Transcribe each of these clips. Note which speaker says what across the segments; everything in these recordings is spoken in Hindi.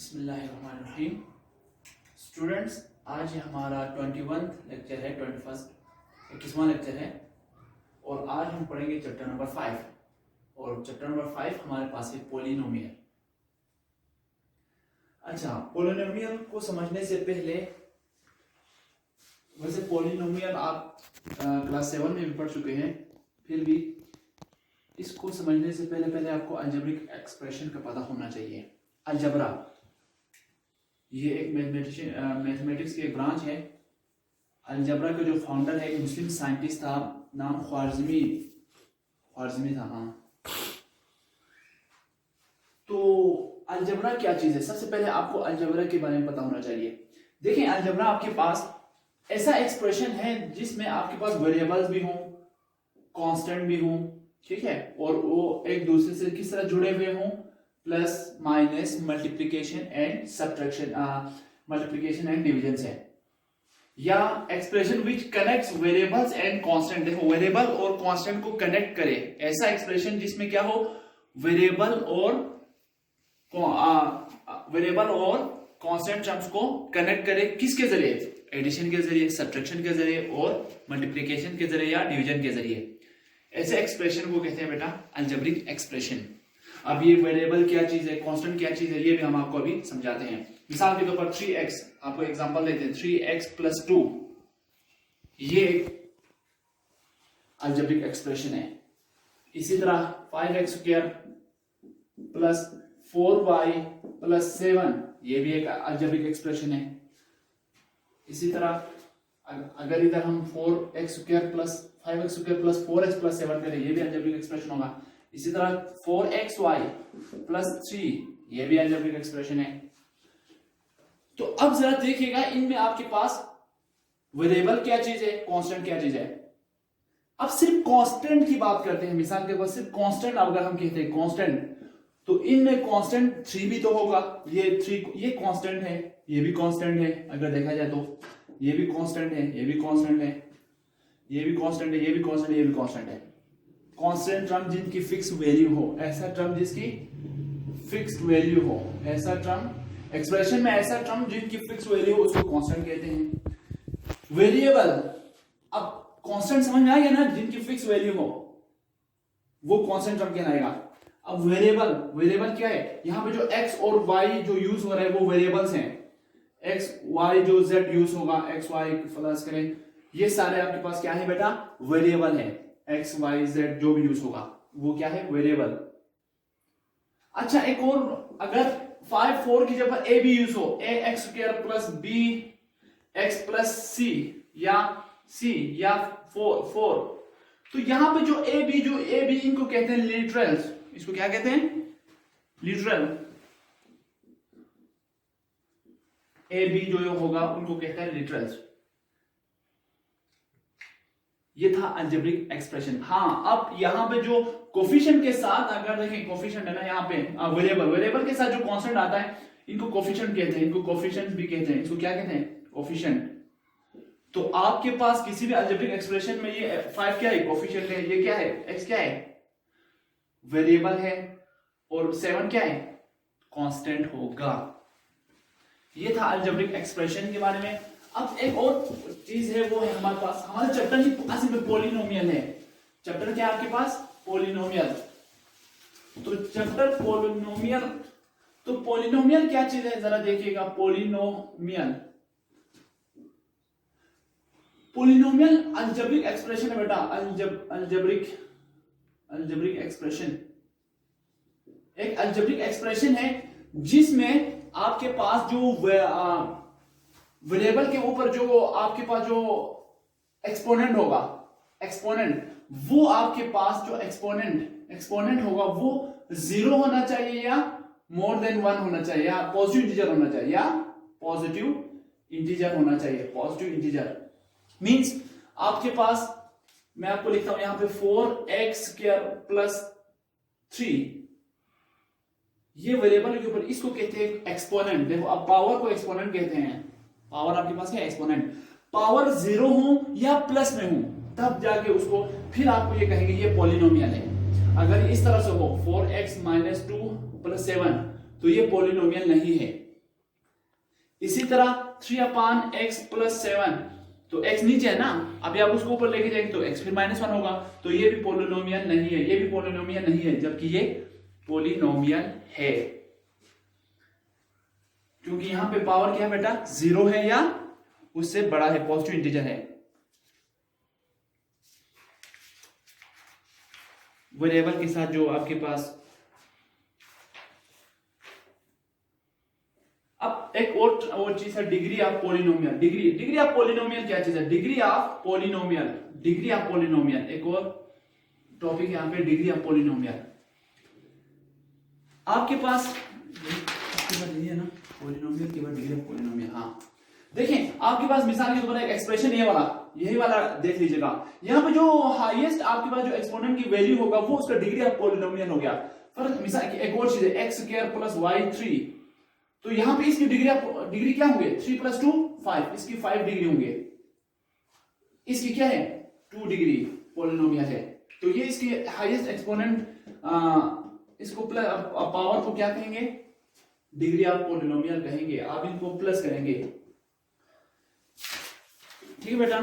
Speaker 1: बिस्मिल्लाहिर्रहमानिर्रहीम। स्टूडेंट्स, आज हमारा 21 लेक्चर है, 21वां लेक्चर है और आज हम पढ़ेंगे चैप्टर नंबर 5 और चैप्टर नंबर 5 हमारे पास है पॉलिनोमियल। अच्छा, पॉलिनोमियल को समझने से पहले, वैसे पॉलिनोमियल आप क्लास 7 में भी पढ़ चुके हैं, फिर भी इसको समझने से पहले आपको अलजेब्रिक एक्सप्रेशन का पता होना चाहिए। अलजबरा ये एक मैथमेटिक्स की एक ब्रांच है। अलजबरा के जो फाउंडर है एक मुस्लिम साइंटिस्ट था, नाम ख्वारिज़मी था। हाँ, तो अलजबरा क्या चीज है? सबसे पहले आपको अलजबरा के बारे में पता होना चाहिए। देखें, अलजबरा आपके पास ऐसा एक्सप्रेशन है जिसमें आपके पास वेरिएबल्स भी हों, कांस्टेंट भी हों, ठीक है, और वो एक दूसरे से किस तरह जुड़े हुए हों, plus minus multiplication and subtraction, multiplication and division से, या expression which connects variables and constant. देखो, वेरिएबल और कांस्टेंट को कनेक्ट करे, ऐसा एक्सप्रेशन जिसमें क्या हो, वेरिएबल और कांस्टेंट टर्म्स को कनेक्ट करे, किसके जरिए? एडिशन के जरिए, सब्ट्रैक्शन के जरिए और मल्टीप्लिकेशन के जरिए या डिवीजन के जरिए। ऐसे एक्सप्रेशन को कहते हैं बेटा अलजेब्रिक एक्सप्रेशन। अब ये वेरिएबल क्या चीज है, कांस्टेंट क्या चीज है, ये भी हम आपको अभी समझाते हैं। मिसाल के तौर पर 3x, आपको एग्जांपल देते हैं, 3x + 2 ये अलजेब्रिक एक्सप्रेशन है। इसी तरह 5x² + 4y + 7 ये भी एक अलजेब्रिक एक्सप्रेशन है। इसी तरह अगर इधर हम 4x² + 5x² + 4x + 7 करें, ये भी अलजेब्रिक एक्सप्रेशन होगा। इसी तरह 4xy + 3 ये भी अलजेब्रिक एक्सप्रेशन है। तो अब जरा देखिएगा, इनमें आपके पास वेरिएबल क्या चीज है, कांस्टेंट क्या चीज है। अब सिर्फ कांस्टेंट की बात करते हैं। मिसाल के तौर पर सिर्फ कांस्टेंट अगर हम कहते हैं कांस्टेंट, तो इनमें कांस्टेंट 3 भी तो होगा। ये 3 ये कांस्टेंट है, ये भी कांस्टेंट है। अगर देखा जाए तो ये भी कांस्टेंट है, ये भी कांस्टेंट है, ये भी कांस्टेंट है, ये भी कांस्टेंट है, ये भी कांस्टेंट है। कांस्टेंट टर्म जिनकी फिक्स वैल्यू हो, ऐसा टर्म जिसकी फिक्स्ड वैल्यू हो, ऐसा टर्म एक्सप्रेशन में, ऐसा टर्म जिनकी फिक्स वैल्यू हो, उसको कांस्टेंट कहते हैं। वेरिएबल, अब कांस्टेंट समझ में आ गया ना, जिनकी फिक्स वैल्यू हो वो कांस्टेंट टर्म कहलाएगा। अब वेरिएबल क्या है? यहां पे जो x और y जो यूज हो रहा है वो वेरिएबल्स हैं। x y जो z यूज होगा, x y प्लस करें, ये सारे आपके पास क्या है बेटा? वेरिएबल है। x y z जो भी यूज होगा वो क्या है? वेरिएबल। अच्छा, एक और, अगर 5 4 की जगह a भी यूज हो, ax² + b x + c या 4, तो यहां पे जो a b इनको कहते हैं लिटरल्स। इसको क्या कहते हैं? लिटरल। a b जो होगा उनको कहते हैं लिटरल्स। ये था अलजेब्रिक एक्सप्रेशन। हाँ, अब यहां पे जो कोफिशिएंट के साथ, अगर देखें कोफिशिएंट है ना यहाँ पे, वेरिएबल के साथ जो कांस्टेंट आता है इनको कोफिशिएंट कहते हैं, इनको कोफिशिएंट भी कहते हैं। इसको क्या कहते हैं? कोफिशिएंट। तो आपके पास किसी भी अलजेब्रिक एक्सप्रेशन में ये 5 क्या है? कोफिशिएंट है। ये क्या है? x क्या है? वेरिएबल है। और 7 क्या है? कांस्टेंट होगा। ये था अलजेब्रिक एक्सप्रेशन के बारे में। अब एक और चीज है, वो है हमारे पास, हमारे चैप्टर की असल में पॉलिनोमियल है। चैप्टर क्या है आपके पास? पॉलिनोमियल। तो चैप्टर पॉलिनोमियल, तो पॉलिनोमियल क्या चीज है जरा देखिएगा। पॉलिनोमियल अलजेब्रिक एक्सप्रेशन है बेटा। अलजेब्रिक एक्सप्रेशन एक अलजेब्रिक एक्सप्रेशन है जिसमें आपके पास जो वेरिएबल के ऊपर जो आपके पास जो एक्सपोनेंट होगा, वो आपके पास जो एक्सपोनेंट होगा वो 0 होना चाहिए या मोर देन 1 होना चाहिए, या पॉजिटिव इंटीजर होना चाहिए, या पॉजिटिव इंटीजर होना चाहिए। पॉजिटिव इंटीजर मींस आपके पास, मैं आपको लिखता हूं यहां पे 4x² + 3, ये वेरिएबल के ऊपर, इसको कहते हैं एक्सपोनेंट। देखो, अब पावर को एक्सपोनेंट कहते हैं। पावर आपके पास क्या है? एक्सपोनेंट। पावर 0 हो या प्लस में हो तब जाके उसको, फिर आपको ये कहेंगे ये पॉलिनोमियल है। अगर इस तरह से हो 4x - 2 + 7, तो ये पॉलिनोमियल नहीं है। इसी तरह 3/x + 7, तो x नीचे है ना, अभी आप उसको ऊपर लेके जाएंगे तो x फिर -1 होगा, तो ये भी पोलिनोमियल नहीं है, ये भी पोलिनोमियल नहीं है, जबकि ये पोलिनोमियल है, क्योंकि यहां पे पावर क्या है बेटा, 0 है या उससे बड़ा है, पॉजिटिव इंटीजर है। वेरिएबल के साथ जो आपके पास, अब एक और चीज है, degree of polynomial. Degree of polynomial क्या चीज है, डिग्री ऑफ पोलिनोमियल एक और टॉपिक यहाँ पे, डिग्री ऑफ पोलिनोमियल। आपके पास है ना पोलिनोमियल के बाद डिग्री ऑफ पोलिनोमियल। हाँ देखें, आपके पास मिसाल के तौर पर एक एक्सप्रेशन ये वाला, यही वाला देख लीजिएगा, यहाँ पे जो हाईएस्ट आपके पास जो एक्सपोनेंट की वैल्यू होगा वो उसका डिग्री ऑफ पोलिनोमियल हो गया। फर्क मिसाल की एक और चीज है, x² + y3, तो यहां पे इसकी डिग्री क्या होंगे, 3 + 2 5, इसकी 5 डिग्री होंगे, इसकी क्या है 2 डिग्री पोलिनोमियल है, तो ये इसके हाईएस्ट एक्सपोनेंट, इसको पावर को क्या कहेंगे, डिग्री ऑफ पोलिनोमियल कहेंगे। आप इनको प्लस करेंगे, ठीक है बेटा।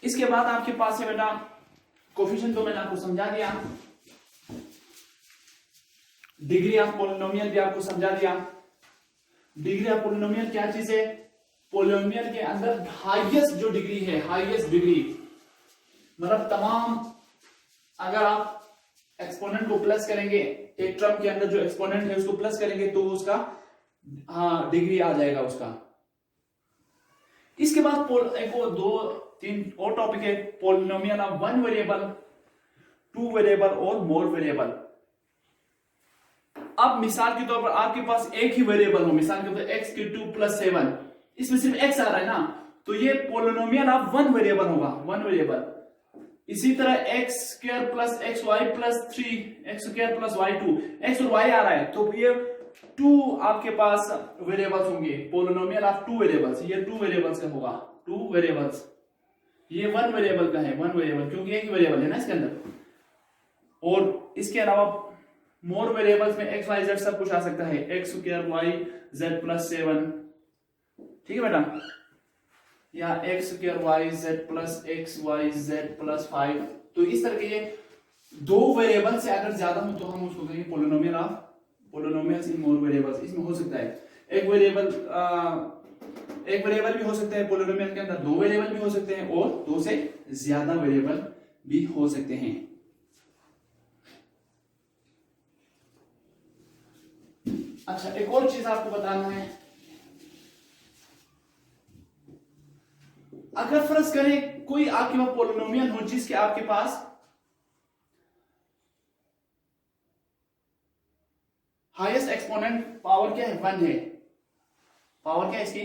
Speaker 1: इसके बाद आपके पास है बेटा कोफिशिएंट, तो मैंने आपको समझा दिया, डिग्री ऑफ पोलिनोमियल भी आपको समझा दिया। डिग्री ऑफ पोलिनोमियल क्या चीज है, पोलिनोमियल के अंदर हाईएस्ट जो डिग्री है, हाईएस्ट डिग्री मतलब तमाम, अगर आप एक्सपोनेंट को प्लस करेंगे, एक टर्म के अंदर जो एक्सपोनेंट है उसको प्लस करेंगे तो उसका डिग्री आ जाएगा उसका। इसके बाद एक और 2-3 और टॉपिक है, पोलिनोमियल ऑफ 1 वेरिएबल, 2 वेरिएबल और मोर वेरिएबल। अब मिसाल के तौर पर आपके पास एक ही वेरिएबल हो, मिसाल के तौर पर x³ + 7, इसमें सिर्फ x आ रहा है ना, तो ये पोलिनोमियल ऑफ 1 वेरिएबल होगा, 1 वेरिएबल। इसी तरह x² + xy + 3, x² + y2, x और y आ रहा है, तो ये 2 आपके पास वेरिएबल्स होंगे, पोलिनोमियल ऑफ 2 वेरिएबल्स, ये 2 वेरिएबल्स का होगा, 2 वेरिएबल्स। ये 1 वेरिएबल का है, 1 वेरिएबल, क्योंकि एक ही वेरिएबल है ना इसके अंदर। और इसके अलावा मोर वेरिएबल्स में x y z सब कुछ आ सकता है, x² y z + 7, ठीक है बेटा, या x² y z + x y z + 5। तो इस तरह के ये 2 वेरिएबल से अगर ज्यादा हो तो हम उसको कहेंगे polynomial of, polynomials in more variables. इसमें हो सकता है एक वेरिएबल भी हो सकता है पोलिनोमियल के अंदर, 2 वेरिएबल भी हो सकते हैं और 2 से ज्यादा वेरिएबल भी हो सकते हैं। अच्छा, एक और चीज आपको बताना है, अगर फर्ज करें कोई आपके पास पोलिनोमियल हो जिसके आपके पास हाईएस्ट एक्सपोनेंट पावर क्या है, 1 है, पावर क्या है इसकी,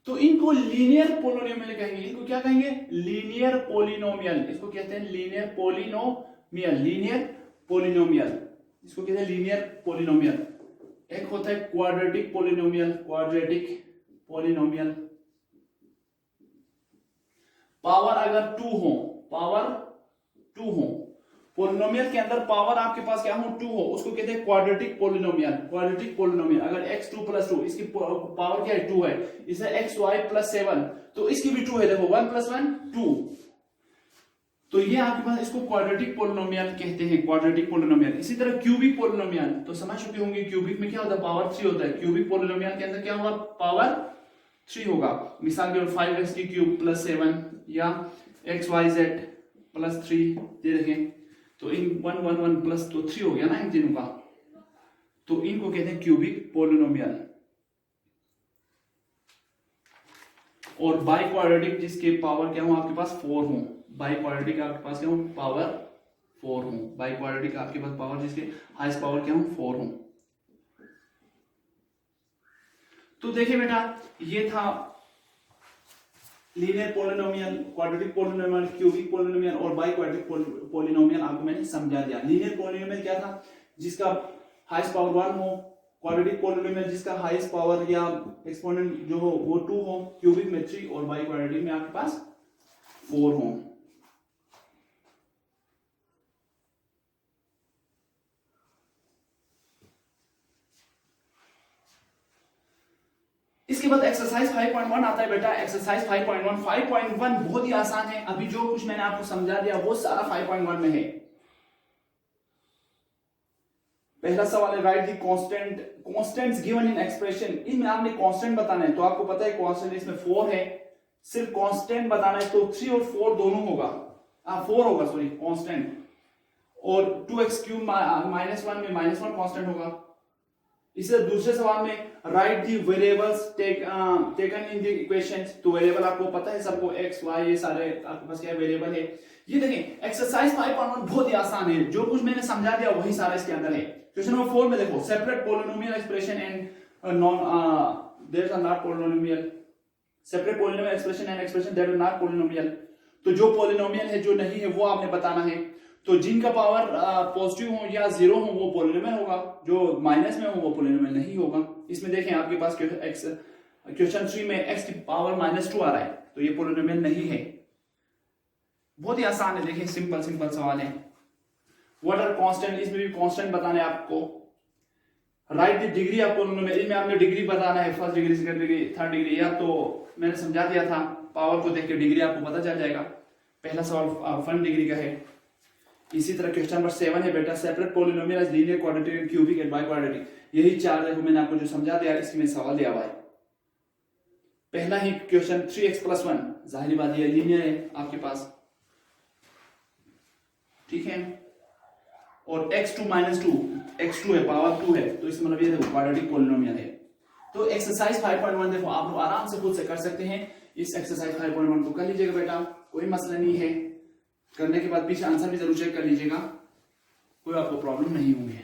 Speaker 1: तो इनको लीनियर पोलिनोमियल कहेंगे। इनको क्या कहेंगे, लीनियर पोलिनोमियल, इसको कहते हैं लीनियर पोलिनोमियल, लीनियर पोलिनोमियल, इसको कहते हैं लीनियर पोलिनोमियल। एक होता है quadratic polynomial, quadratic polynomial, power अगर 2 हो, पावर 2 हो, पोलिनोमियल के अंदर पावर आपके पास क्या हो, 2 हो, उसको कहते हैं क्वाड्रेटिक पोलिनोमियल, क्वाड्रेटिक पोलिनोमियल। अगर x2 + 2, इसकी पावर क्या है 2 है, इसे xy + 7, तो इसकी भी 2 है, देखो 1 + 1 2, तो ये आपके पास, इसको क्वाड्रेटिक पोलिनोमियल कहते हैं, क्वाड्रेटिक पोलिनोमियल। इसी तरह क्यूबिक पोलिनोमियल, तो समझ चुके होंगे क्यूबिक में क्या होता है, पावर 3 होता है, क्यूबिक पोलिनोमियल के अंदर क्या होगा, पावर 3 होगा। मिसाल के 5x³ + 7 या xyz + 3, ये देखें, तो इन 1 1 1 प्लस तो 3 हो गया ना इन तीनों का, तो इनको कहते हैं क्यूबिक पोलिनोमियल। और बाई क्वाड्रेटिक जिसके पावर क्या हो आपके पास 4 हो, बाई क्वाड्रेटिक आपके पास क्या हो, पावर 4 हो, बाई क्वाड्रेटिक आपके पास पावर जिसके हाईएस्ट पावर क्या हो 4 हो। तो देखिए बेटा, ये था linear polynomial, quadratic polynomial, cubic polynomial और बाई क्वाड्रेटिक पोलिनोमियल आपको मैंने समझा दिया। लीनियर पोलिनोमियल क्या था, जिसका हाईएस्ट पावर 1 हो, क्वाड्रेटिक पोलिनोमियल जिसका हाईएस्ट पावर या एक्सपोनेंट जो हो वो 2 हो, क्यूबिक में 3 और बाई क्वाड्रेटिक में आपके पास 4 हो। बाद एक्सरसाइज 5.1 आता है बेटा। एक्सरसाइज 5.1 बहुत ही आसान है। अभी जो कुछ मैंने आपको समझा दिया वो सारा 5.1 में है। पहला सवाल है right the constants given in expression. इनमें आपने कांस्टेंट बताना है, तो आपको पता है कांस्टेंट इसमें 4 है, सिर्फ कांस्टेंट बताना है, तो 3 और 4 दोनों होगा, 4 होगा सॉरी कांस्टेंट, और 2x³ -1 में -1 कांस्टेंट होगा। इसे दूसरे सवाल में right the variables taken in the equations, तो वेरिएबल आपको पता है सबको, x y ये सारे आपके पास क्या वेरिएबल है। ये देखें एक्सरसाइज 5.1 बहुत ही आसान है, जो कुछ मैंने समझा दिया वही सारा इसके अंदर है। क्वेश्चन नंबर 4 में देखो separate polynomial expression and non there are not polynomial, separate polynomial expression and expression that are not polynomial. तो जो पोलिनोमियल है जो नहीं है वो आपने बताना है। तो जिनका पावर पॉजिटिव हो या 0 हो वो पोलिनोमियल होगा, जो माइनस में हो वो पोलिनोमियल नहीं होगा। इसमें देखें आपके पास क्वेश्चन 3 में x की पावर -2 आ रहा है, तो ये पोलिनोमियल नहीं है। बहुत ही आसान है, देखिए सिंपल सवाल है। व्हाट आर कांस्टेंट, इसमें भी कांस्टेंट बताना है आपको। Right the degree of polynomial, इनमें आपने डिग्री बताना है, first degree, second degree, third degree, या तो मैंने समझा दिया था, पावर को देख के डिग्री आपको पता चल जाएगा। पहला सवाल 1 डिग्री का है। इसी तरह क्वेश्चन नंबर 7 है बेटा separate polynomial as linear, quadratic, cubic and biquadratic. यही 4 देखो मैंने आपको जो समझा दिया, इसमें सवाल दिया हुआ है। पहला ही क्वेश्चन 3x+1, जाहिर बात ये लीनियर है आपके पास, ठीक है, और x2 -2, x2 है, पावर 2 है, तो इसका मतलब ये देखो क्वाड्रेटिक पोलिनोमियल है। तो एक्सरसाइज 5.1 देखो आप लोग आराम से खुद से कर सकते हैं। इस एक्सरसाइज 5.1 को कर लीजिएगा बेटा, कोई मसला नहीं है। करने के बाद पीछे आंसर भी जरूर चेक कर लीजिएगा, कोई आपको प्रॉब्लम नहीं होगी।